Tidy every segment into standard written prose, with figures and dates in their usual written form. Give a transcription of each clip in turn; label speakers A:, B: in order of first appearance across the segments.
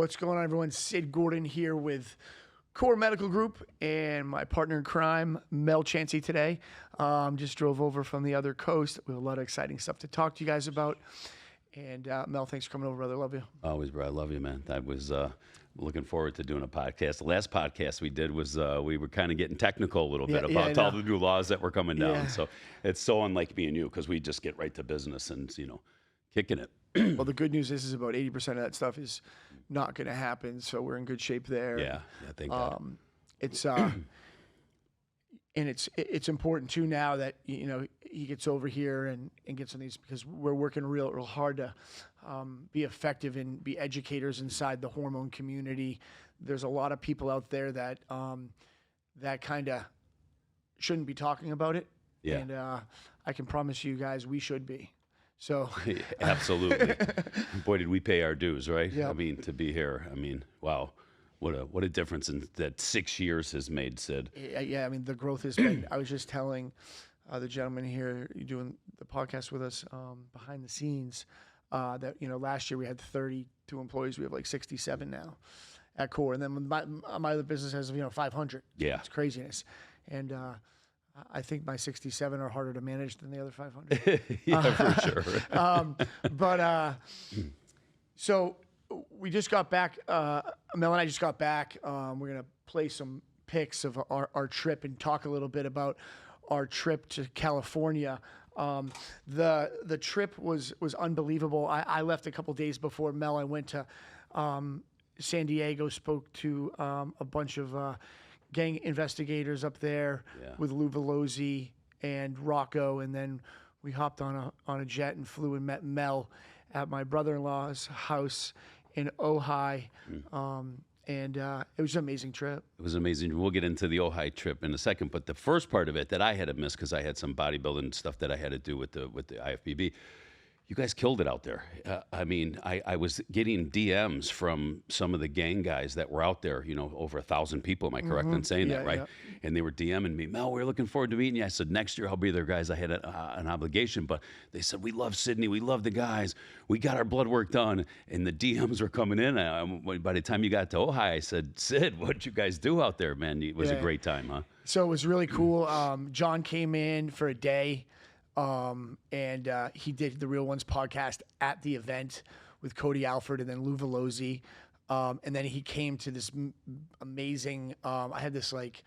A: What's going on, everyone? Sid Gordon here with Core Medical Group and my partner in crime, Mel Chancey today. Just drove over from the other coast. We have a lot of exciting stuff to talk to you guys about. And Mel, thanks for coming over, brother. Love you.
B: Always, bro. I love you, man. I was looking forward to doing a podcast. The last podcast we did was we were kind of getting technical a little bit about all the new laws that were coming down.
A: Yeah.
B: So it's so unlike me and you because we just get right to business and, kicking it.
A: Well, the good news is about 80% of that stuff is not going to happen, so we're in good shape there.
B: Yeah, thank God.
A: It's and it's important too now that he gets over here and gets on these, because we're working real hard to be effective and be educators inside the hormone community. There's a lot of people out there that that kind of shouldn't be talking about it.
B: Yeah.
A: And I can promise you guys we should be. So
B: Absolutely. Boy, did we pay our dues, right?
A: Yeah.
B: I mean, to be here. I mean, wow. What a difference that 6 years has made, Sid.
A: Yeah, I mean, the growth has been, I was just telling the gentleman here doing the podcast with us behind the scenes that, last year we had 32 employees. We have like 67 now at Core. And then my other business has, 500.
B: Yeah.
A: It's craziness. And I think my 67 are harder to manage than the other 500.
B: Yeah, for sure.
A: So we just got back. Mel and I just got back. We're going to play some pics of our trip and talk a little bit about our trip to California. The trip was unbelievable. I left a couple days before Mel. I went to San Diego, spoke to a bunch of gang investigators up there with Lou Velozzi and Rocco, and then we hopped on a jet and flew and met Mel at my brother-in-law's house in Ojai, and it was an amazing trip.
B: It was amazing. We'll get into the Ojai trip in a second, but the first part of it that I had to miss because I had some bodybuilding stuff that I had to do with the IFBB. You guys killed it out there. I mean, I was getting DMs from some of the gang guys that were out there, over 1,000 people. Am I correct in saying that, right? Yeah. And they were DMing me, Mel, we're looking forward to meeting you. I said, next year I'll be there, guys. I had an obligation, but they said, we love Sidney. We love the guys. We got our blood work done. And the DMs were coming in. By the time you got to Ojai, I said, Sid, what did you guys do out there, man? It was a great time, huh?
A: So it was really cool. John came in for a day. And he did the Real Ones podcast at the event with Cody Alford and then Lou Velozzi. And then he came to this amazing, I had this like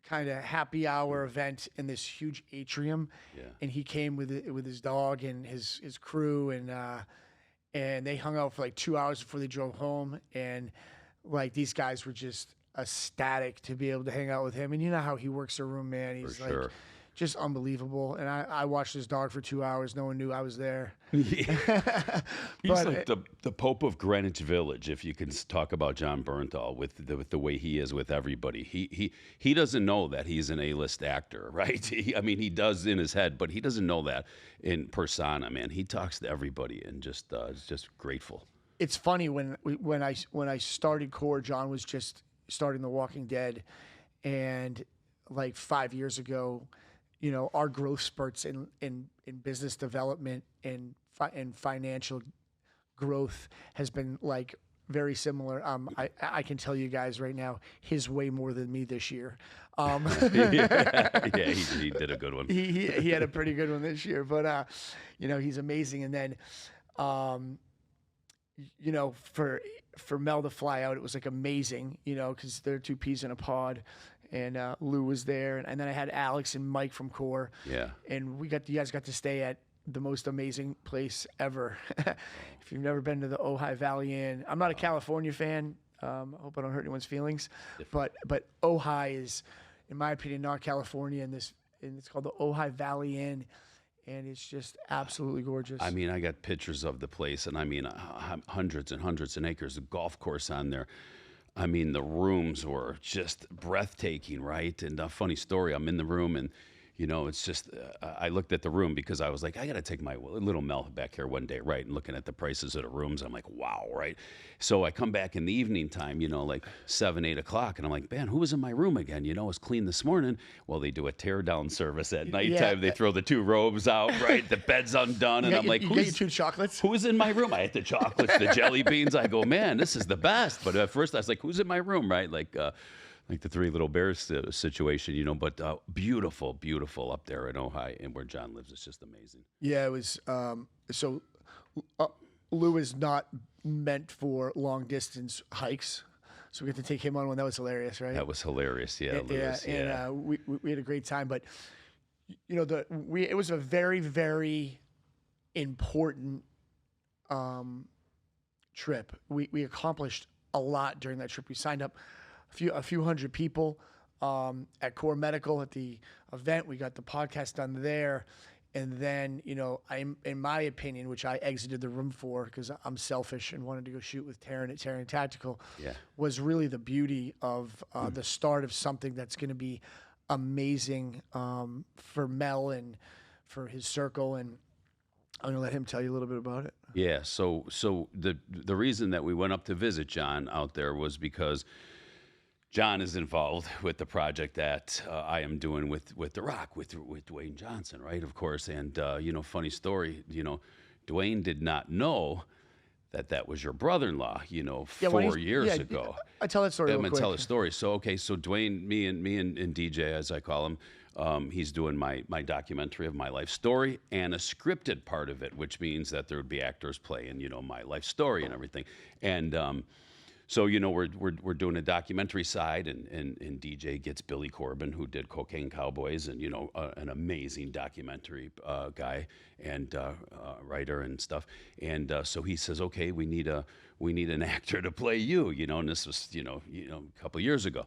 A: kind of happy hour event in this huge atrium. Yeah. And he came with his dog and his crew, and they hung out for like 2 hours before they drove home. And like, these guys were just ecstatic to be able to hang out with him. And you know how he works a room, man. He's
B: for sure.
A: Just unbelievable. And I watched his dog for 2 hours. No one knew I was there.
B: Yeah. He's like the Pope of Greenwich Village, if you can talk about John Bernthal with the way he is with everybody. He doesn't know that he's an A-list actor, right? He does in his head, but he doesn't know that in persona, man. He talks to everybody and just is just grateful.
A: It's funny when I started Core, John was just starting The Walking Dead, and like 5 years ago, our growth spurts in business development and financial growth has been like very similar. I can tell you guys right now, his way more than me this year.
B: Yeah, he did a good one.
A: He had a pretty good one this year, but he's amazing. And then, for Mel to fly out, it was like amazing, because they're two peas in a pod. And Lou was there, and then I had Alex and Mike from Core. Yeah. And you guys got to stay at the most amazing place ever. If you've never been to the Ojai Valley Inn, I'm not a California fan. I hope I don't hurt anyone's feelings, but Ojai is, in my opinion, not California, and it's called the Ojai Valley Inn, and it's just absolutely gorgeous.
B: I got pictures of the place, and hundreds and hundreds of acres, a golf course on there. The rooms were just breathtaking, right? And a funny story, I'm in the room and, You know, it's just, I looked at the room because I was like, I got to take my little Mel back here one day, right? And looking at the prices of the rooms, I'm like, wow, right? So I come back in the evening time, you know, like 7, 8 o'clock, and I'm like, man, who was in my room again? You know, it was clean this morning. Well, they do a tear down service at nighttime. They throw the 2 robes out, right? The bed's undone. And I'm like,
A: you get your 2 chocolates?
B: Who's in my room? I had the chocolates, the jelly beans. I go, man, this is the best. But at first I was like, who's in my room, right? Like the 3 Little Bears situation, you know, but beautiful, beautiful up there in Ojai and where John lives. It's just amazing.
A: Yeah, it was. So Lou is not meant for long distance hikes. So we had to take him on one. That was hilarious, right?
B: That was hilarious. Yeah, Lewis.
A: Yeah, and we had a great time. But, you know, it was a very, very important trip. We accomplished a lot during that trip. We signed up a few hundred people at Core Medical at the event. We got the podcast done there. And then, you know, in my opinion, which I exited the room for because I'm selfish and wanted to go shoot with Taryn at Taryn Tactical, was really the beauty of the start of something that's going to be amazing for Mel and for his circle. And I'm going to let him tell you a little bit about it.
B: Yeah. So the reason that we went up to visit John out there was because John is involved with the project that I am doing with The Rock, with Dwayne Johnson, right? Of course. And, you know, funny story, you know, Dwayne did not know that was your brother-in-law, you know, 4 years ago.
A: I tell that story real quick.
B: Tell the story. So, okay, so Dwayne, me and DJ, as I call him, he's doing my documentary of my life story and a scripted part of it, which means that there would be actors playing, you know, my life story and everything. And so, you know, we're doing a documentary side, and DJ gets Billy Corbin, who did Cocaine Cowboys, and, you know, an amazing documentary guy and writer and stuff. And so he says, okay, we need an actor to play you know, and this was, you know, a couple years ago.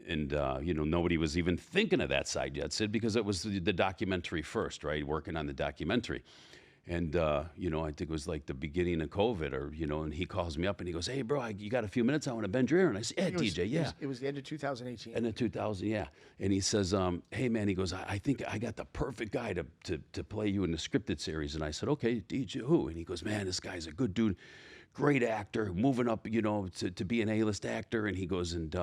B: And, you know, nobody was even thinking of that side yet, Sid, because it was the documentary first, right? Working on the documentary. And, you know, I think it was like the beginning of COVID or, you know, and he calls me up and he goes, hey, bro, you got a few minutes? I want to bend your ear. And I said, yeah, DJ, yeah.
A: It was the end of 2018.
B: End of 2000, yeah. And he says, hey, man, he goes, I think I got the perfect guy to play you in the scripted series. And I said, okay, DJ, who? And he goes, man, this guy's a good dude. Great actor, moving up, you know, to be an A-list actor. And he goes, and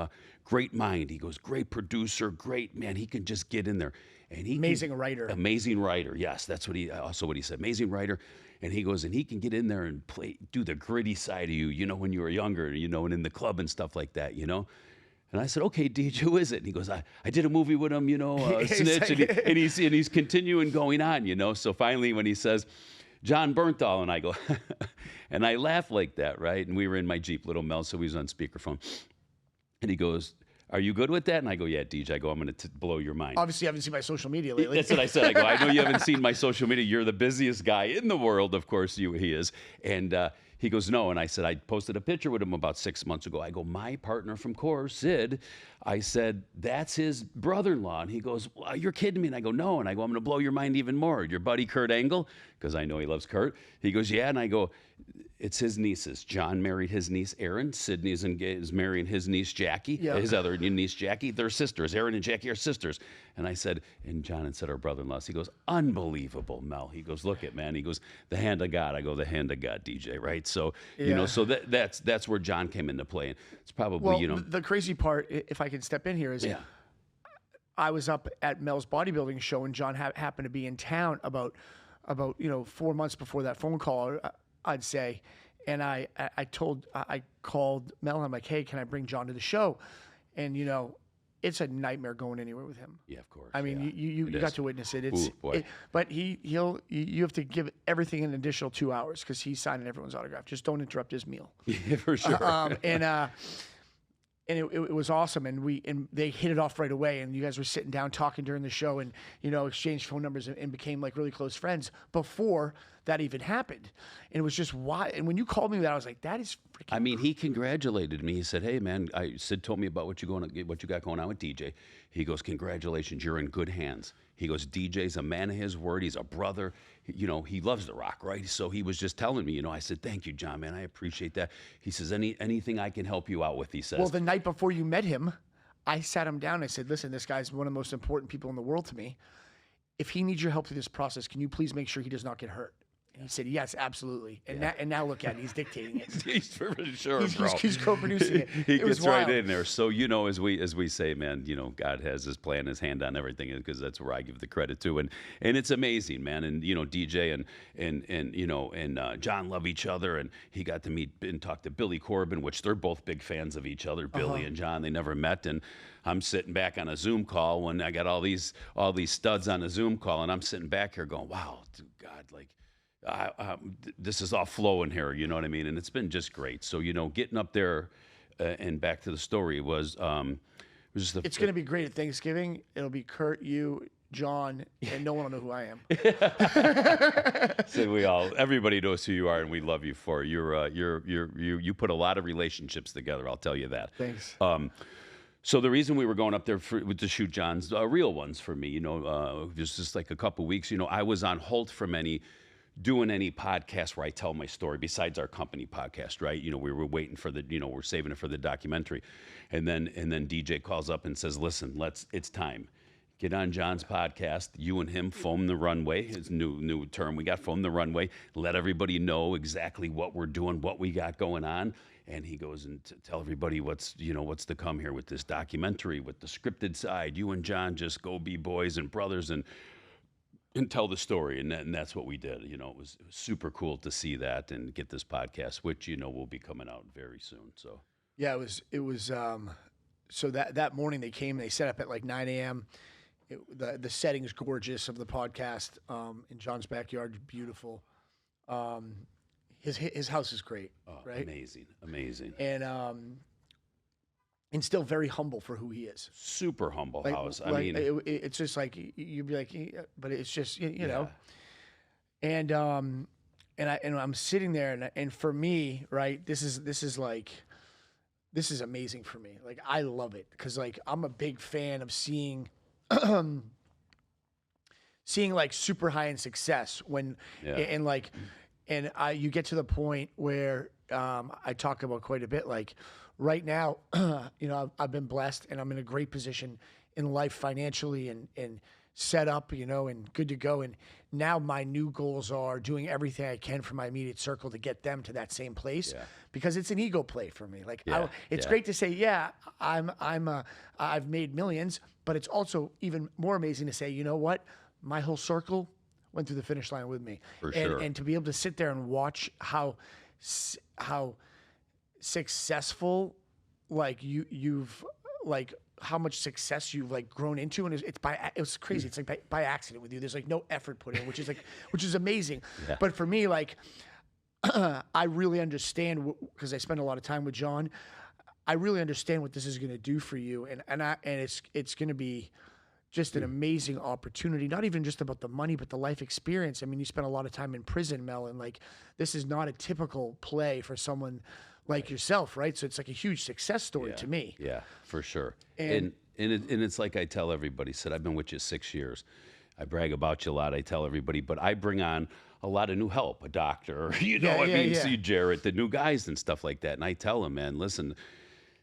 B: great mind. He goes, great producer, great, man. He can just get in there. And
A: amazing writer.
B: Amazing writer, yes. That's what he said. Amazing writer. And he goes, and he can get in there and do the gritty side of you, you know, when you were younger, you know, and in the club and stuff like that, you know. And I said, okay, DJ, who is it? And he goes, I did a movie with him, you know, Snitch. And he's continuing going on, you know. So finally when he says, John Bernthal, and I go, and I laugh like that, right? And we were in my Jeep, Little Mel, so he was on speakerphone. And he goes, are you good with that? And I go, yeah, DJ. I go, I'm going to blow your mind.
A: Obviously, you haven't seen my social media lately.
B: That's what I said. I go, I know you haven't seen my social media. You're the busiest guy in the world. Of course, he is. And he goes, no. And I said, I posted a picture with him about 6 months ago. I go, my partner from Core, Sid, I said, that's his brother-in-law. And he goes, well, you're kidding me. And I go, no. And I go, I'm going to blow your mind even more. Your buddy Kurt Angle, because I know he loves Kurt. He goes, yeah. And I go, it's his nieces. John married his niece, Erin. Sidney is marrying his niece, Jackie. Yeah. His other niece, Jackie. They're sisters. Erin and Jackie are sisters. And I said, and John had said our brother-in-laws. He goes, unbelievable, Mel. He goes, look it, man. He goes, the hand of God. I go, the hand of God, DJ, right? So, you know, so that's where John came into play. And it's probably, you know.
A: The crazy part, if I can step in here, is I was up at Mel's bodybuilding show, and John happened to be in town about 4 months before that phone call, I'd say. And I called Mel, and I'm like, hey, can I bring John to the show? And, you know, it's a nightmare going anywhere with him.
B: Yeah, of course.
A: I mean, you got to witness it.
B: Ooh, boy.
A: But you have to give everything an additional 2 hours because he's signing everyone's autograph. Just don't interrupt his meal.
B: Yeah, for sure.
A: And it was awesome, and they hit it off right away. And you guys were sitting down talking during the show, and, you know, exchanged phone numbers and became like really close friends before that even happened. And it was just why. And when you called me that, I was like, that is freaking.
B: I mean, he congratulated me. He said, hey, man, Sid told me about what you got going on with DJ. He goes, congratulations, you're in good hands. He goes, DJ's a man of his word. He's a brother. You know, he loves The Rock, right? So he was just telling me, you know, I said, thank you, John, man. I appreciate that. He says, anything I can help you out with, he says.
A: Well, the night before you met him, I sat him down and I said, listen, this guy's one of the most important people in the world to me. If he needs your help through this process, can you please make sure he does not get hurt? And he said, yes, absolutely. And now look at it. He's dictating it.
B: He's for sure, bro.
A: He's co-producing it.
B: He
A: It was
B: gets right
A: wild.
B: in there. So, as we say, man, God has his plan, his hand on everything, because that's where I give the credit to. And it's amazing, man. And, DJ and John love each other. And he got to meet and talk to Billy Corbin, which they're both big fans of each other, Billy and John. They never met. And I'm sitting back on a Zoom call when I got all these studs on a Zoom call. And I'm sitting back here going, wow, dude, God, like, this is all flowing here, you know what I mean? And it's been just great. So, getting up there and back to the story was just
A: It's going to be great at Thanksgiving. It'll be Kurt, you, John, and no one will know who I am.
B: So everybody knows who you are, and we love you for it. You put a lot of relationships together. I'll tell you that.
A: Thanks.
B: So the reason we were going up there to shoot John's real ones for me, just like a couple weeks, I was on hold from doing any podcast where I tell my story besides our company podcast, right? We were waiting for we're saving it for the documentary. And then DJ calls up and says, listen, it's time. Get on John's podcast. You and him foam the runway. His new term. We got foam the runway. Let everybody know exactly what we're doing, what we got going on. And he goes and tell everybody what's to come here with this documentary, with the scripted side. You and John just go be boys and brothers and tell the story. And that's what we did. It was super cool to see that and get this podcast, which, will be coming out very soon. So,
A: yeah, it was, so that morning they came, they set up at like 9 a.m. The setting's gorgeous of the podcast, in John's backyard, beautiful. His house is great, right?
B: Amazing.
A: And still very humble for who he is.
B: Super humble house.
A: It's just like you'd be like, but it's just you know. And I'm sitting there, and for me, right, this is amazing for me. Like, I love it because, like, I'm a big fan of seeing like super high end success when you get to the point where I talk about quite a bit. Like right now, I've been blessed and I'm in a great position in life financially and set up, and good to go. And now my new goals are doing everything I can for my immediate circle to get them to that same place, because it's an ego play for me. Like, it's great to say, I've made millions, but it's also even more amazing to say, you know what? My whole circle went through the finish line with me.
B: For sure.
A: And to be able to sit there and watch how successful, like you've like how much success you've like grown into, and it was crazy. It's like by accident with you. There's like no effort put in, which is amazing. Yeah. But for me, like I really understand, because I spend a lot of time with John. I really understand what this is going to do for you, and it's going to be just an amazing opportunity. Not even just about the money, but the life experience. I mean, you spent a lot of time in prison, Mel, and like this is not a typical play for someone like yourself, right? So it's like a huge success story to me.
B: Yeah, for sure. And it's like I tell everybody, said I've been with you 6 years. I brag about you a lot. I tell everybody, but I bring on a lot of new help, a doctor, see Jarrett, the new guys and stuff like that. And I tell them, man, listen,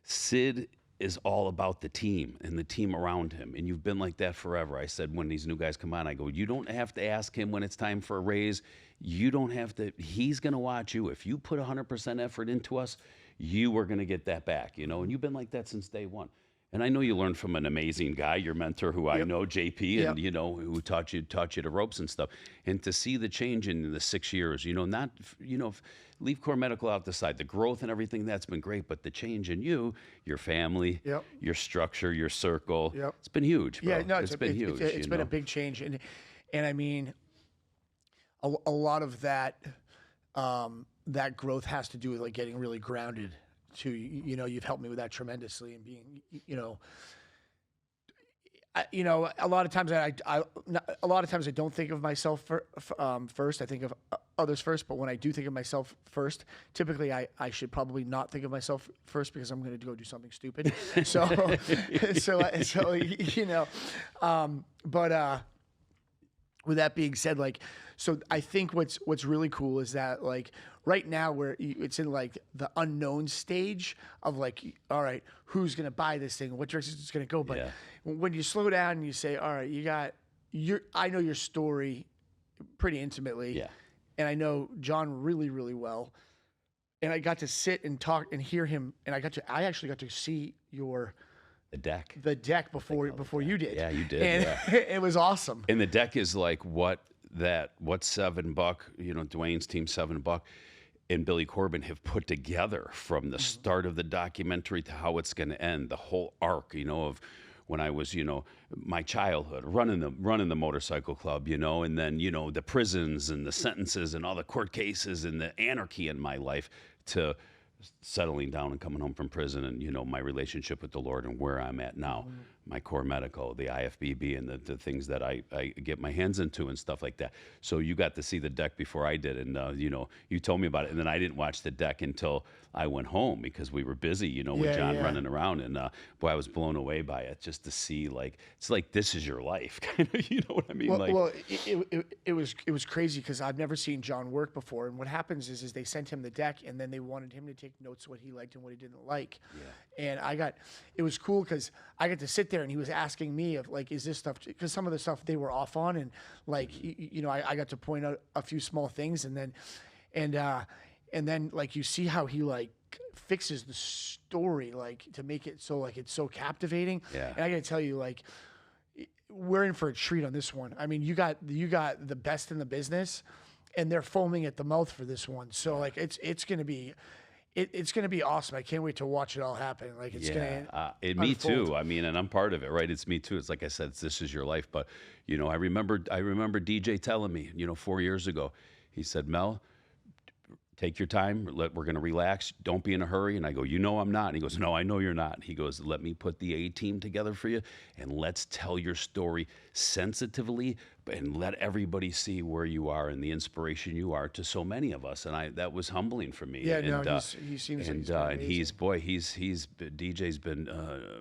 B: Sid is all about the team and the team around him. And you've been like that forever. I said, when these new guys come on, I go, you don't have to ask him when it's time for a raise. You don't have to, he's going to watch you. If you put 100% effort into us, you are going to get that back, and you've been like that since day one. And I know you learned from an amazing guy, your mentor, who I know, JP, and who taught you the ropes and stuff. And to see the change in the 6 years, leave core medical out the side. The growth and everything, that's been great, but the change in you, your family, your structure, your circle, it's been huge, bro.
A: Yeah, no,
B: it's been huge.
A: It's been a big change, and I mean, a lot of that that growth has to do with like getting really grounded. To you've helped me with that tremendously, and being a lot of times I don't think of myself first. I think of others first, but when I do think of myself first, typically I should probably not think of myself first, because I'm going to go do something stupid. But with that being said, like, So I think what's really cool is that like right now it's in like the unknown stage of like, all right, who's gonna buy this thing? What direction it's gonna go? But
B: Yeah.
A: when you slow down and you say, all right, I know your story pretty intimately,
B: Yeah.
A: and I know John really really well, and I got to sit and talk and hear him, and I actually got to see
B: The deck.
A: the deck before you did.
B: Yeah, you did.
A: And
B: Yeah.
A: it was awesome.
B: And the deck is like what $7, Dwayne's team $7 and Billy Corbin have put together from the start of the documentary to how it's going to end, the whole arc, of when I was, my childhood, running the motorcycle club, and then, the prisons and the sentences and all the court cases and the anarchy in my life to settling down and coming home from prison and, my relationship with the Lord and where I'm at now, my core medical, the IFBB and the things that I get my hands into and stuff like that. So you got to see the deck before I did. And, you told me about it. And then I didn't watch the deck until I went home because we were busy, with John running around. And boy, I was blown away by it just to see it's like, this is your life. Kind of, you know what I mean?
A: Well, it was crazy because I've never seen John work before. And what happens is they sent him the deck and then they wanted him to take notes what he liked and what he didn't like. Yeah. And it was cool because I got to sit there and he was asking me of like, is this stuff, because some of the stuff they were off on, and like, I got to point out a few small things, and then like you see how he like fixes the story like to make it so like it's so captivating.
B: Yeah.
A: And I got to tell you, like, we're in for a treat on this one. I mean, you got the best in the business, and they're foaming at the mouth for this one. So like it's gonna be awesome. I can't wait to watch it all happen. Like it's gonna
B: me too. I mean, and I'm part of it, right? It's me too. It's like I said, this is your life. But I remember DJ telling me, 4 years ago, he said, Mel, take your time. We're going to relax. Don't be in a hurry. And I go, I'm not. And he goes, no, I know you're not. He goes, let me put the A team together for you, and let's tell your story sensitively, and let everybody see where you are and the inspiration you are to so many of us. And that was humbling for me.
A: Yeah,
B: and,
A: he seems
B: and
A: like
B: DJ's been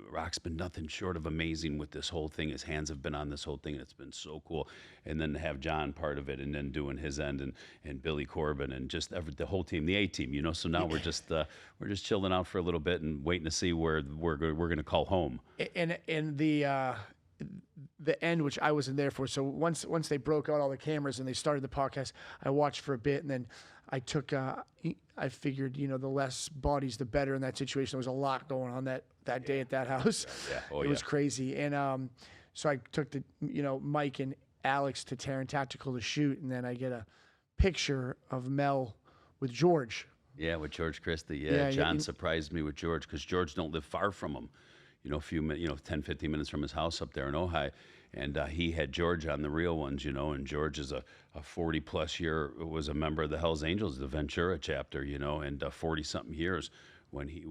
B: Rock's been nothing short of amazing with this whole thing. His hands have been on this whole thing, and it's been so cool. And then to have John part of it, and then doing his end, and Billy Corbin, and just the whole team, the A team. So now we're just chilling out for a little bit and waiting to see where we're going to call home.
A: And the end, which I wasn't there for. So once they broke out all the cameras and they started the podcast, I watched for a bit, and then I figured, the less bodies, the better in that situation. There was a lot going on that day at that house.
B: Yeah.
A: It was crazy. And so I took the, Mike and Alex to Terran Tactical to shoot, and then I get a picture of Mel with George.
B: Yeah, with George Christie. Yeah, John surprised me with George because George don't live far from him. A few minutes, 10, 15 minutes from his house up there in Ojai. And he had George on the real ones, and George is a 40-plus year, was a member of the Hells Angels, the Ventura chapter, and 40-something years when he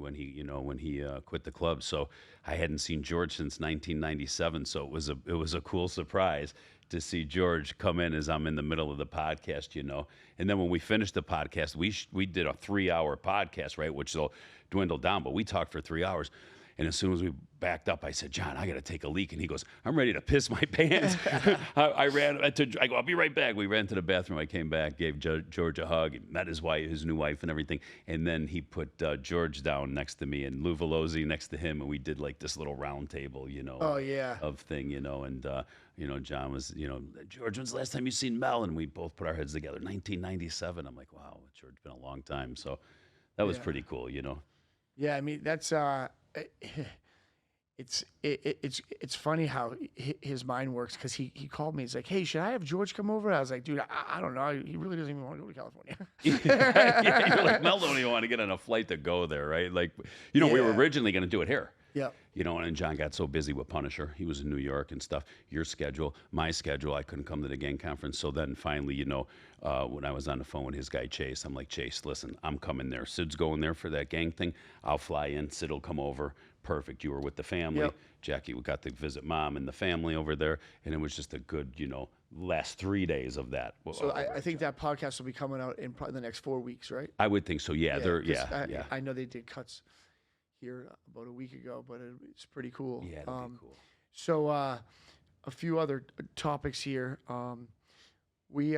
B: quit the club. So I hadn't seen George since 1997. So it was a cool surprise to see George come in as I'm in the middle of the podcast, And then when we finished the podcast, we did a 3-hour podcast, right, which will dwindle down, but we talked for 3 hours. And as soon as we backed up, I said, John, I got to take a leak. And he goes, I'm ready to piss my pants. I go, I'll be right back. We ran to the bathroom. I came back, gave George a hug, met his new wife and everything. And then he put George down next to me and Lou Velozzi next to him. And we did like this little round table, of thing, And, John was, George, when's the last time you seen Mel? And we both put our heads together. 1997. I'm like, wow, George, been a long time. So that was pretty cool,
A: Yeah, I mean, that's it's funny how his mind works, because he called me. He's like, hey, should I have George come over? I was like, dude, I don't know. He really doesn't even want to go to California.
B: Yeah, you're like, Mel don't even want to get on a flight to go there, right? Like, we were originally going to do it here.
A: Yeah.
B: And John got so busy with Punisher. He was in New York and stuff. Your schedule, my schedule, I couldn't come to the gang conference. So then finally, when I was on the phone with his guy, Chase, I'm like, Chase, listen, I'm coming there. Sid's going there for that gang thing. I'll fly in. Sid will come over. Perfect. You were with the family.
A: Yep.
B: Jackie, we got to visit Mom and the family over there. And it was just a good, last 3 days of that.
A: So I think that podcast will be coming out in probably the next 4 weeks, right?
B: I would think so. Yeah.
A: I know they did cuts here about a week ago, but it's pretty cool.
B: Yeah, that'd be cool.
A: So a few other topics here. We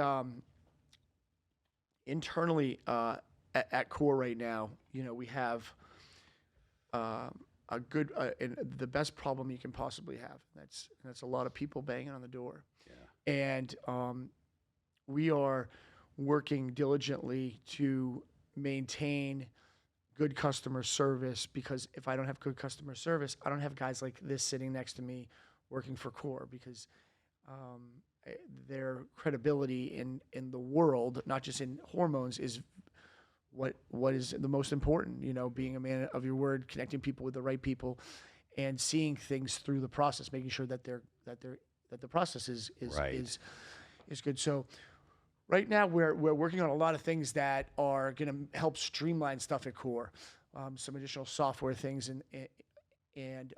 A: internally at Core right now, we have a good and the best problem you can possibly have. That's a lot of people banging on the door.
B: Yeah.
A: And we are working diligently to maintain good customer service, because if I don't have good customer service, I don't have guys like this sitting next to me working for Core, because their credibility in the world, not just in hormones, is what is the most important. Being a man of your word, connecting people with the right people, and seeing things through the process, making sure that the process is
B: Right.
A: is good. So right now we're working on a lot of things that are going to help streamline stuff at Core, some additional software things, and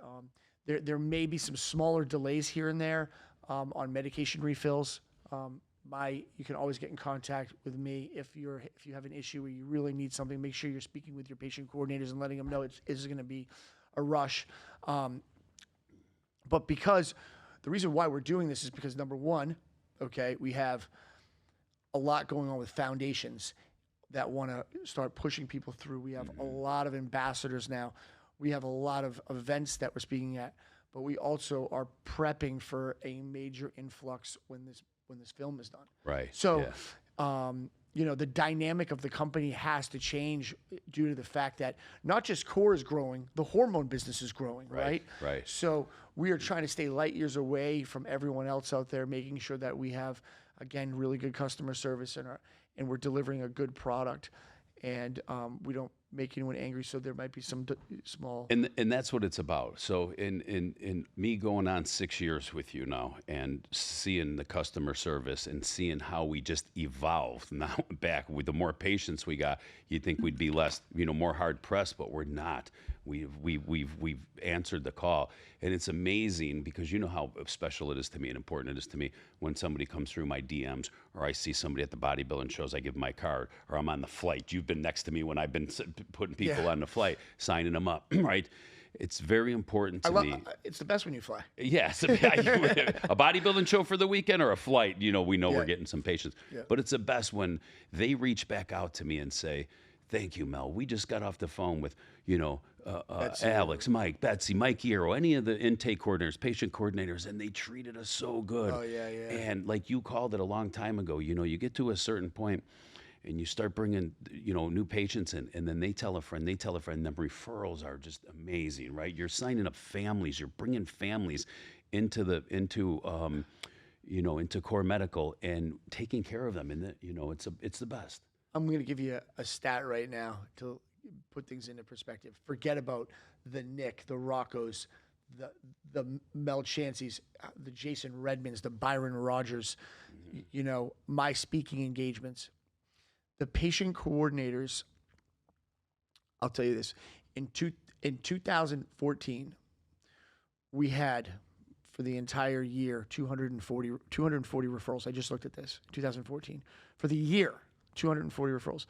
A: there may be some smaller delays here and there on medication refills. You can always get in contact with me if you have an issue or you really need something. Make sure you're speaking with your patient coordinators and letting them know it's going to be a rush. But because the reason why we're doing this is because, number one, okay, we have a lot going on with foundations that want to start pushing people through. We have a lot of ambassadors now. We have a lot of events that we're speaking at, but we also are prepping for a major influx when this film is done.
B: Right.
A: So,
B: yeah.
A: The dynamic of the company has to change due to the fact that not just Core is growing, the hormone business is growing, right?
B: Right.
A: So we are trying to stay light years away from everyone else out there, making sure that we have, again, really good customer service and we're delivering a good product, and we don't make anyone angry. So there might be some small.
B: And that's what it's about. So in me going on 6 years with you now and seeing the customer service and seeing how we just evolved now back with the more patients we got, you'd think we'd be less, more hard pressed, but we're not. We've answered the call, and it's amazing because you know how special it is to me and important it is to me when somebody comes through my DMs, or I see somebody at the bodybuilding shows, I give them my card, or I'm on the flight. You've been next to me when I've been putting people on the flight, signing them up, right? It's very important to me.
A: It's the best when you fly.
B: Yes, a bodybuilding show for the weekend or a flight. We know we're getting some patients, but it's the best when they reach back out to me and say, "Thank you, Mel. We just got off the phone with Alex, Mike, Betsy, Mike Eero, any of the intake coordinators, patient coordinators, and they treated us so good."
A: Oh yeah.
B: And like you called it a long time ago, you get to a certain point and you start bringing, new patients in, and then they tell a friend, the referrals are just amazing, right? You're signing up families, you're bringing families into Core Medical and taking care of them, and it's the best.
A: I'm going to give you a stat right now to put things into perspective. Forget about the Nick, the Roccos, the Mel Chanceys, the Jason Redmans, the Byron Rogers, my speaking engagements. The patient coordinators, I'll tell you this, in 2014, we had, for the entire year, 240 referrals. I just looked at this, 2014. For the year, 240 referrals.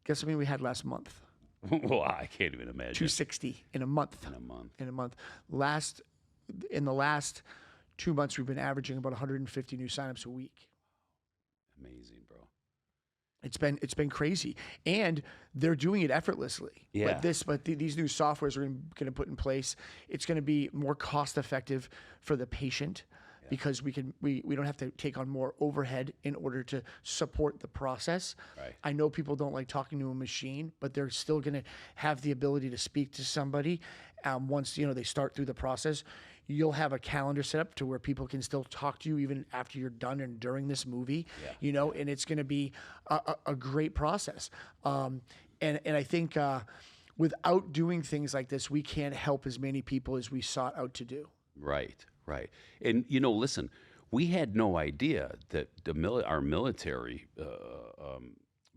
A: Guess how many we had last month?
B: Well, I can't even imagine.
A: 260 in a month. In a month. In the last 2 months, we've been averaging about 150 new signups a week.
B: Amazing, bro.
A: It's been crazy, and they're doing it effortlessly.
B: Yeah.
A: But these new softwares are going to put in place. It's going to be more cost effective for the patient, because we don't have to take on more overhead in order to support the process.
B: Right.
A: I know people don't like talking to a machine, but they're still going to have the ability to speak to somebody once they start through the process. You'll have a calendar set up to where people can still talk to you even after you're done and during this movie, and it's going to be a great process. And I think without doing things like this, we can't help as many people as we sought out to do.
B: Right. And, listen, we had no idea that our military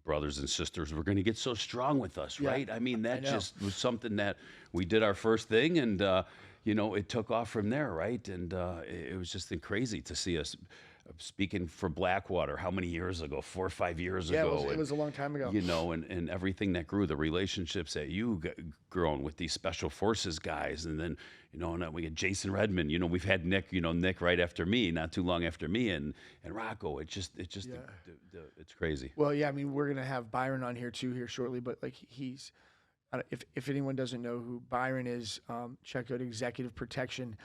B: brothers and sisters were going to get so strong with us, right? I mean, that just was something that we did our first thing, and, it took off from there, right? And it was just crazy to see us. speaking for Blackwater, how many years ago? 4 or 5 years
A: Yeah,
B: ago.
A: it was a long time ago.
B: You know, and everything that grew, the relationships that you grown with these special forces guys, and then, you know, and we had Jason Redmond. You know, we've had Nick. You know, Nick right after me, not too long after me, and Rocco. It's just it's crazy.
A: Well, yeah, I mean, we're gonna have Byron on here too here shortly, but like he's, if anyone doesn't know who Byron is, check out Executive Protection.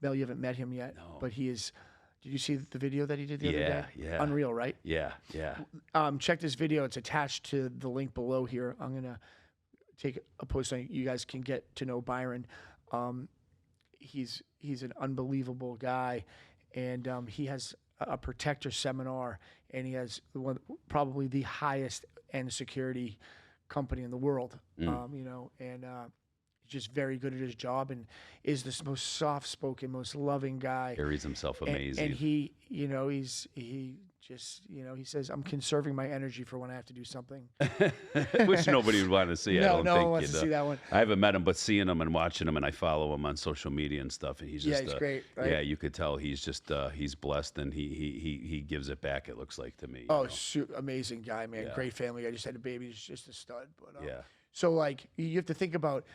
A: Mel, you haven't met him yet, but he is. Did you see the video that he did the other day?
B: Yeah.
A: Unreal, right?
B: Yeah.
A: Check this video. It's attached to the link below here. I'm gonna take a post so you guys can get to know Byron. He's an unbelievable guy, and he has a protector seminar, and he has probably the highest end security company in the world. You know, and he's just very good at his job, and is the most soft-spoken, most loving guy.
B: Carries himself amazing.
A: And he, you know, he just, you know, he says, I'm conserving my energy for when I have to do something.
B: Which nobody would want to see.
A: No,
B: I don't
A: no
B: think,
A: one wants to see that one.
B: I haven't met him, but seeing him and watching him, and I follow him on social media and stuff, and he's just
A: he's great. Right?
B: Yeah, you could tell he's just he's blessed, and he gives it back. It looks like to me.
A: Oh, amazing guy, man. Great family. I just had a baby. He's just a stud. But
B: yeah.
A: So like you have to think about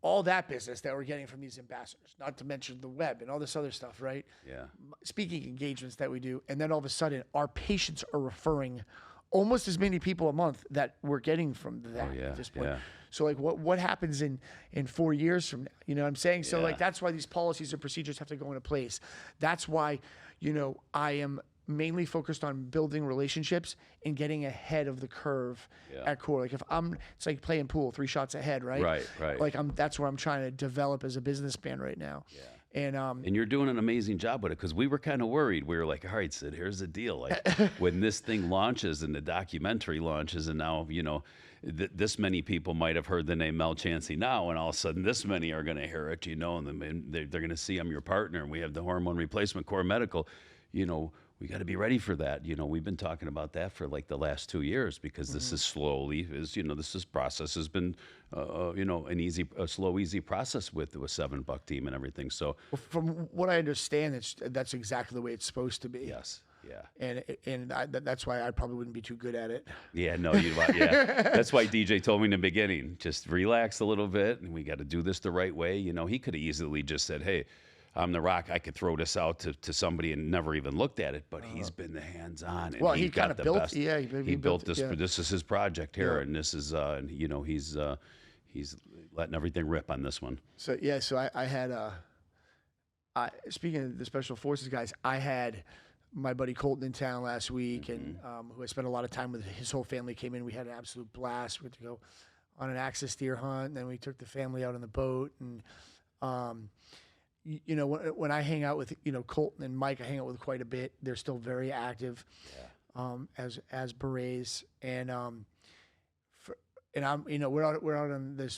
A: all that business that we're getting from these ambassadors, not to mention the web and all this other stuff, right?
B: Yeah.
A: Speaking engagements that we do, and then all of a sudden our patients are referring almost as many people a month that we're getting from that at this point.
B: Yeah.
A: So like what happens in 4 years from now? You know what I'm saying? So like that's why these policies and procedures have to go into place. That's why, you know, I am mainly focused on building relationships and getting ahead of the curve at core. Like it's like playing pool, 3 shots ahead, right?
B: Right.
A: Like that's where I'm trying to develop as a businessman right now. Yeah.
B: And you're doing an amazing job with it, because we were kind of worried. We were like, all right, Sid, here's the deal. Like when this thing launches and the documentary launches, and now, you know, this many people might have heard the name Mel Chancey now, and all of a sudden this many are going to hear it, you know, and they're going to see I'm your partner, and we have the hormone replacement core medical, you know. We got to be ready for that. You know, we've been talking about that for like the last 2 years, because this is this process has been, you know, a slow, easy process with a $7 team and everything. So
A: from what I understand, that's exactly the way it's supposed to be.
B: Yes. Yeah.
A: And that's why I probably wouldn't be too good at it.
B: Yeah, no, yeah. That's why DJ told me in the beginning, just relax a little bit, and we got to do this the right way. You know, he could have easily just said, hey, I'm the Rock. I could throw this out to somebody and never even looked at it, but he's been the hands-on. And
A: well, he kind of built.
B: Best.
A: Yeah,
B: he built this. Yeah. This is his project here, and this is, you know, he's letting everything rip on this one.
A: So yeah, so I had speaking of the special forces guys, I had my buddy Colton in town last week, and who I spent a lot of time with. His whole family came in. We had an absolute blast. We went to go on an axis deer hunt, and then we took the family out on the boat, and you know, when I hang out with, you know, Colton and Mike, I hang out with quite a bit. They're still very active, as berets, and I'm, you know, we're out on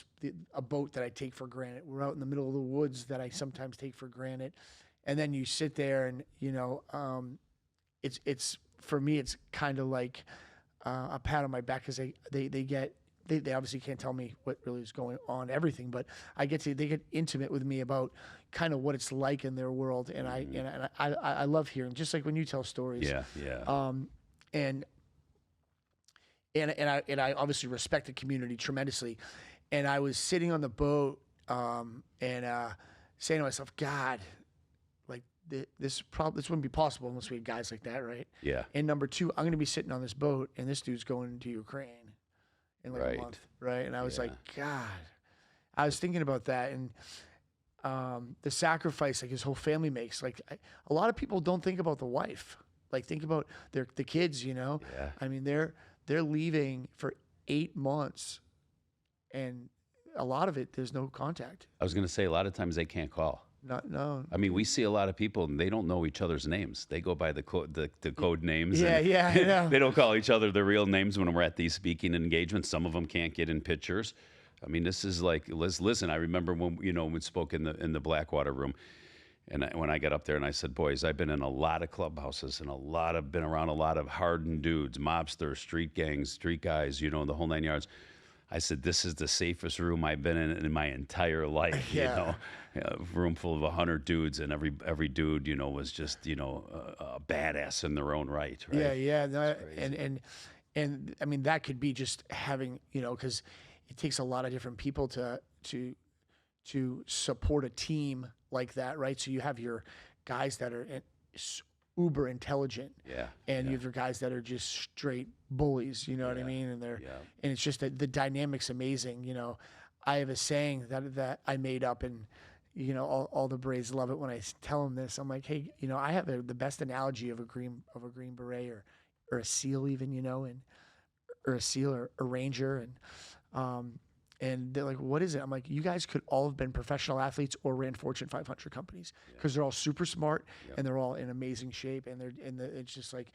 A: a boat that I take for granted. We're out in the middle of the woods that I sometimes take for granted, and then you sit there and, you know, it's for me, it's kind of like a pat on my back, because they obviously can't tell me what really is going on, everything, but they get intimate with me about kind of what it's like in their world, and I love hearing, just like when you tell stories.
B: Yeah.
A: And I obviously respect the community tremendously, and I was sitting on the boat and saying to myself, God, like this wouldn't be possible unless we had guys like that, right?
B: Yeah.
A: And number 2, I'm going to be sitting on this boat, and this dude's going to Ukraine in like a month, right? And I was like, God, I was thinking about that, and the sacrifice like his whole family makes. Like a lot of people don't think about the wife, like think about the kids, you know.
B: Yeah.
A: I mean, they're leaving for 8 months, and a lot of it there's no contact.
B: I was going to say, a lot of times they can't call.
A: No.
B: I mean, we see a lot of people, and they don't know each other's names. They go by the code names.
A: Yeah,
B: and
A: I know.
B: They don't call each other their real names when we're at these speaking engagements. Some of them can't get in pictures. I mean, this is like, listen, I remember when, you know, we spoke in the Blackwater room, and when I got up there and I said, boys, I've been in a lot of clubhouses and been around a lot of hardened dudes, mobsters, street gangs, street guys, you know, the whole 9 yards. I said, this is the safest room I've been in my entire life.
A: Yeah.
B: You know, a room full of 100 dudes, and every dude, you know, was just, you know, a badass in their own right. Right.
A: Yeah, yeah, no,
B: crazy.
A: and I mean that could be just having, you know, because it takes a lot of different people to support a team like that, right? So you have your guys that are uber intelligent,
B: Yeah.
A: and
B: Yeah.
A: you have your guys that are just straight bullies, you know what I
B: Yeah.
A: mean? And
B: Yeah.
A: and it's just that the dynamic's amazing. You know, I have a saying that I made up, and you know all the Braves love it when I tell them this. I'm like, hey, you know, I have the best analogy of a green beret or a seal even, you know, and or a seal or a ranger, and they're like, what is it? I'm like, you guys could all have been professional athletes or ran Fortune 500 companies because they're all super smart and they're all in amazing shape, and it's just like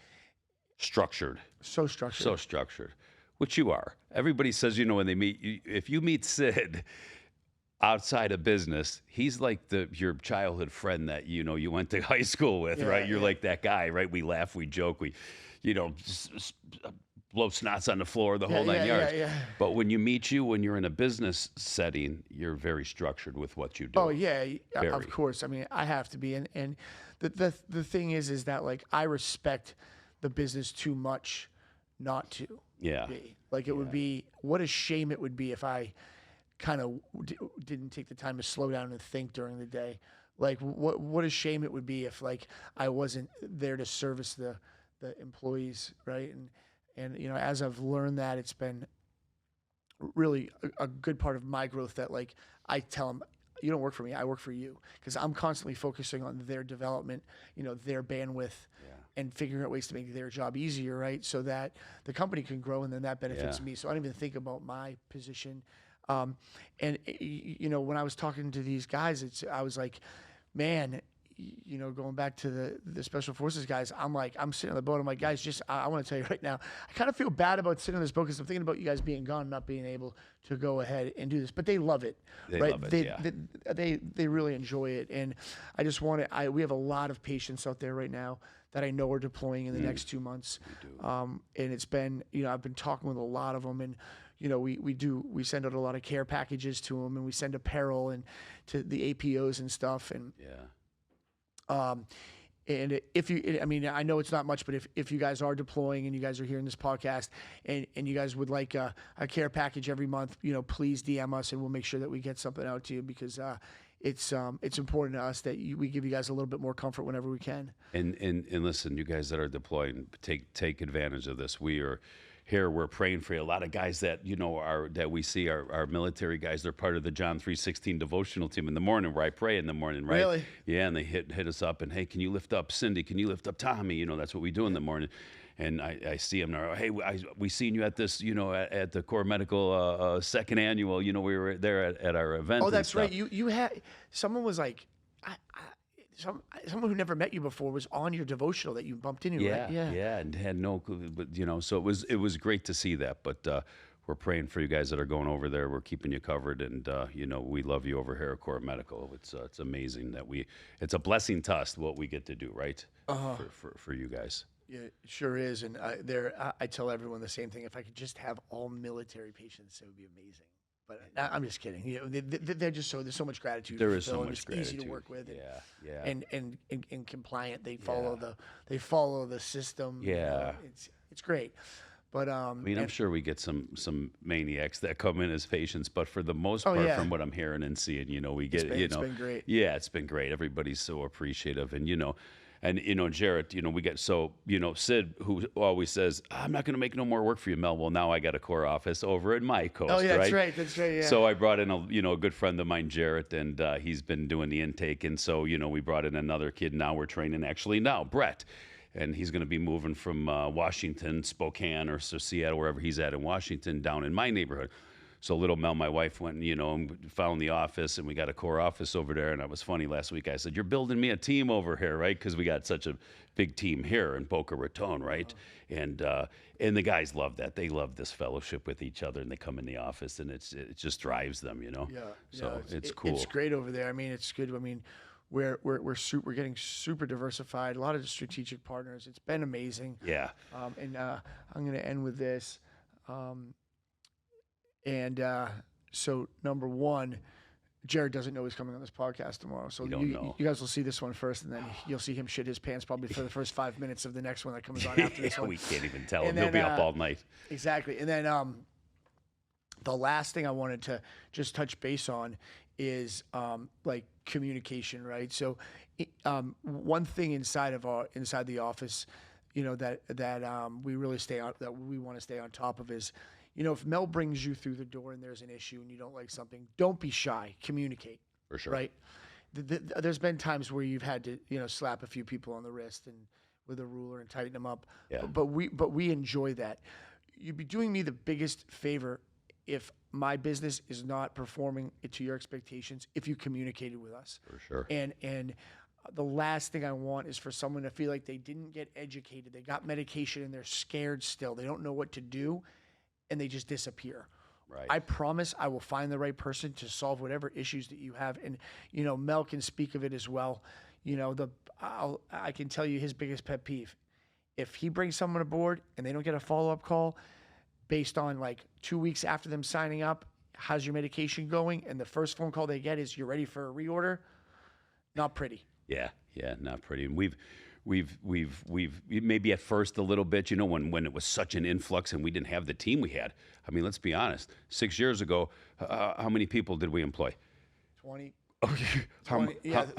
B: Structured.
A: so structured.
B: So structured, which you are. Everybody says, you know, when they meet you, if you meet Sid outside of business, he's like your childhood friend that, you know, you went to high school with,
A: Yeah,
B: right? You're
A: yeah.
B: like that guy, right? We laugh, we joke, we, you know, blow snots on the floor, the whole nine yards.
A: Yeah.
B: But when when you're in a business setting, you're very structured with what you do.
A: Oh yeah,
B: Very.
A: of course. I mean, I have to be, and the thing is that like I respect the business too much not to
B: Yeah.
A: be. Like it would be what a shame it would be if I kind of didn't take the time to slow down and think during the day. Like what a shame it would be if like I wasn't there to service the employees, right? And you know, as I've learned that, it's been really a good part of my growth that like I tell them, you don't work for me, I work for you, because I'm constantly focusing on their development, you know, their bandwidth, and figuring out ways to make their job easier, right? So that the company can grow, and then that benefits
B: Yeah.
A: me. So I don't even think about my position. You know, when I was talking to these guys, I was like, man, you know, going back to the special forces guys, I'm sitting on the boat. I'm like, guys, I want to tell you right now, I kind of feel bad about sitting on this boat because I'm thinking about you guys being gone, not being able to go ahead and do this. But they love it, right?
B: love it,
A: They really enjoy it, and I just want to. We have a lot of patients out there right now that I know are deploying in the next 2 months, and it's been, you know, I've been talking with a lot of them, and you know, we send out a lot of care packages to them, and we send apparel and to the APOs and stuff, and and if you, I mean, I know it's not much, but if you guys are deploying and you guys are hearing this podcast and you guys would like a care package every month, you know, please DM us and we'll make sure that we get something out to you, because it's important to us that we give you guys a little bit more comfort whenever we can.
B: And listen, you guys that are deploying, take advantage of this. We are here. We're praying for you. A lot of guys that, you know, that we see are military guys. They're part of the John 3:16 devotional team in the morning, where I pray in the morning, right?
A: Really?
B: Yeah, and they hit us up and, hey, can you lift up Cindy? Can you lift up Tommy? You know, that's what we do in the morning. And I see them now. Hey, we seen you at this, you know, at the Core Medical second annual. You know, we were there at our event.
A: Oh,
B: and
A: that's
B: stuff.
A: right. You had someone was like, someone who never met you before was on your devotional that you bumped into,
B: Yeah,
A: right?
B: yeah, and had no clue, but you know, so it was great to see that. But we're praying for you guys that are going over there. We're keeping you covered, and you know, we love you over here at Core Medical. It's amazing that it's a blessing to us what we get to do, right? For you guys.
A: Yeah, it sure is. And I tell everyone the same thing. If I could just have all military patients, it would be amazing. But I'm just kidding. You know, they're just there's so much gratitude.
B: There
A: to
B: is so
A: fulfill, and
B: much
A: it's
B: gratitude.
A: easy to work with.
B: Yeah.
A: And compliant. They follow the system.
B: Yeah.
A: You know, it's great. But
B: I mean, I'm sure we get some maniacs that come in as patients, but for the most part,
A: yeah.
B: from what I'm hearing and seeing, you know, we get,
A: It's been great.
B: Yeah, it's been great. Everybody's so appreciative, and you know, Jarrett, you know, we get so, you know, Sid, who always says, I'm not going to make no more work for you, Mel. Well, now I got a core office over at my coast.
A: Oh yeah,
B: right?
A: That's right. Yeah.
B: So I brought in a good friend of mine, Jarrett, and he's been doing the intake, and so, you know, we brought in another kid. Now we're training Brett. And he's going to be moving from Washington, Spokane, or Seattle, wherever he's at in Washington, down in my neighborhood. So little Mel, my wife, went, you know, and found the office, and we got a core office over there. And it was funny last week. I said, "You're building me a team over here, right?" Because we got such a big team here in Boca Raton, right? And the guys love that. They love this fellowship with each other, and they come in the office, and it just drives them, you know.
A: Yeah.
B: So it's cool.
A: It's great over there. I mean, it's good. I mean, we're getting super diversified. A lot of strategic partners. It's been amazing.
B: Yeah.
A: And I'm going to end with this. And so, number one, Jared doesn't know he's coming on this podcast tomorrow. So you guys will see this one first, and then you'll see him shit his pants probably for the first 5 minutes of the next one that comes on after this one.
B: We can't even tell him.
A: And
B: He'll
A: then,
B: be up all night.
A: Exactly. And then the last thing I wanted to just touch base on is like communication, right? So one thing inside the office, you know, that we really that we want to stay on top of is, you know, if Mel brings you through the door and there's an issue and you don't like something, don't be shy. Communicate.
B: For sure.
A: Right? There's been times where you've had to, you know, slap a few people on the wrist and with a ruler and tighten them up.
B: Yeah.
A: But we enjoy that. You'd be doing me the biggest favor if my business is not performing to your expectations if you communicated with us.
B: For sure.
A: And the last thing I want is for someone to feel like they didn't get educated. They got medication and they're scared still. They don't know what to do and they just disappear.
B: Right.
A: I promise I will find the right person to solve whatever issues that you have. And, you know, Mel can speak of it as well. You know, I can tell you his biggest pet peeve. If he brings someone aboard and they don't get a follow-up call based on like 2 weeks after them signing up, how's your medication going? And the first phone call they get is, you're ready for a reorder? Not pretty.
B: Yeah, not pretty. And we've maybe at first a little bit, you know, when it was such an influx and we didn't have the team we had. I mean, let's be honest. 6 years ago, how many people did we employ?
A: 20.
B: How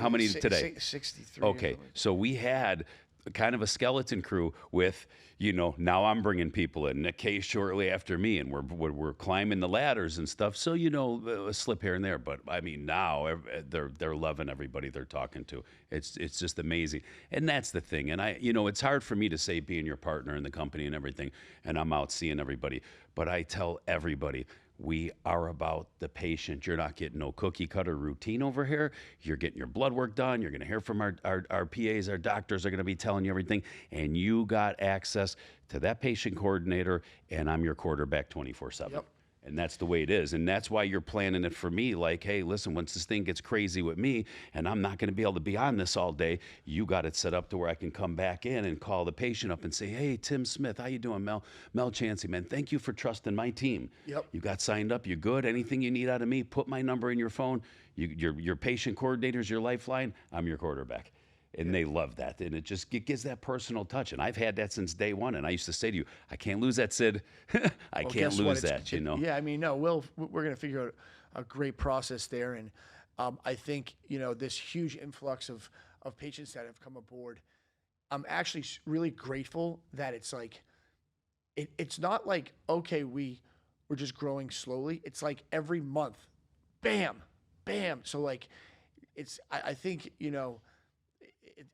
B: many today?
A: 63.
B: Okay, so we had kind of a skeleton crew with, you know, now I'm bringing people in. Nick Kay shortly after me, and we're climbing the ladders and stuff. So, you know, a slip here and there. But I mean, now they're loving everybody they're talking to. It's just amazing, and that's the thing. And you know, it's hard for me to say being your partner in the company and everything, and I'm out seeing everybody. But I tell everybody, we are about the patient. You're not getting no cookie cutter routine over here. You're getting your blood work done. You're going to hear from our PAs, our doctors are going to be telling you everything. And you got access to that patient coordinator, and I'm your quarterback 24/7.
A: Yep.
B: And that's the way it is. And that's why you're planning it for me. Like, hey, listen, once this thing gets crazy with me and I'm not going to be able to be on this all day, you got it set up to where I can come back in and call the patient up and say, hey, Tim Smith, how you doing, Mel Chancey, man? Thank you for trusting my team.
A: Yep.
B: You got signed up. You good? Anything you need out of me, put my number in your phone. Your patient coordinator's your lifeline. I'm your quarterback. And they love that. And it gives that personal touch. And I've had that since day one. And I used to say to you, I can't lose that, Sid. I can't lose that, you know?
A: Yeah, I mean, no, we're going to figure out a great process there. And I think, you know, this huge influx of patients that have come aboard, I'm actually really grateful that it's like, it's not like, okay, we're just growing slowly. It's like every month, bam, bam. So like, I think, you know,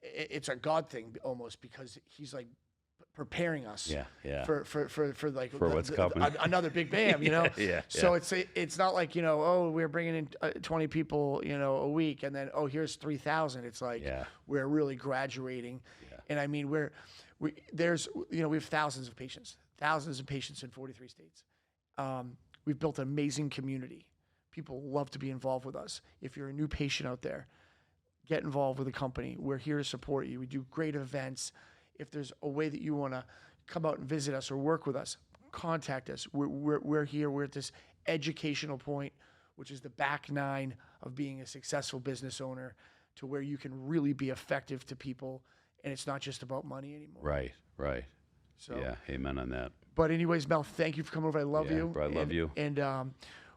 A: it's a God thing almost, because he's like preparing us for like
B: for what's coming.
A: Another big bam, you know? So
B: yeah.
A: it's not like, you know, oh, we're bringing in 20 people, you know, a week, and then, oh, here's 3,000. It's like, we're really graduating. And I mean, there's, you know, we have thousands of patients in 43 states. We've built an amazing community. People love to be involved with us. If you're a new patient out there, get involved with the company. We're here to support you. We do great events. If there's a way that you want to come out and visit us or work with us, contact us. We're here. We're at this educational point, which is the back nine of being a successful business owner, to where you can really be effective to people, and it's not just about money anymore.
B: Right.
A: So
B: yeah, amen on that.
A: But anyways, Mel, thank you for coming over. I love you.
B: Bro, I love you.
A: And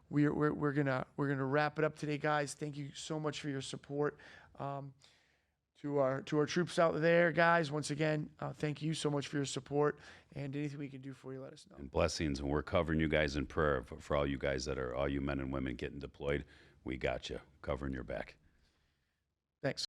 A: we're gonna wrap it up today, guys. Thank you so much for your support. To our troops out there, guys, once again, thank you so much for your support, and anything we can do for you, let us know.
B: And blessings, and we're covering you guys in prayer for all you guys all you men and women getting deployed. We got you, covering your back.
A: Thanks.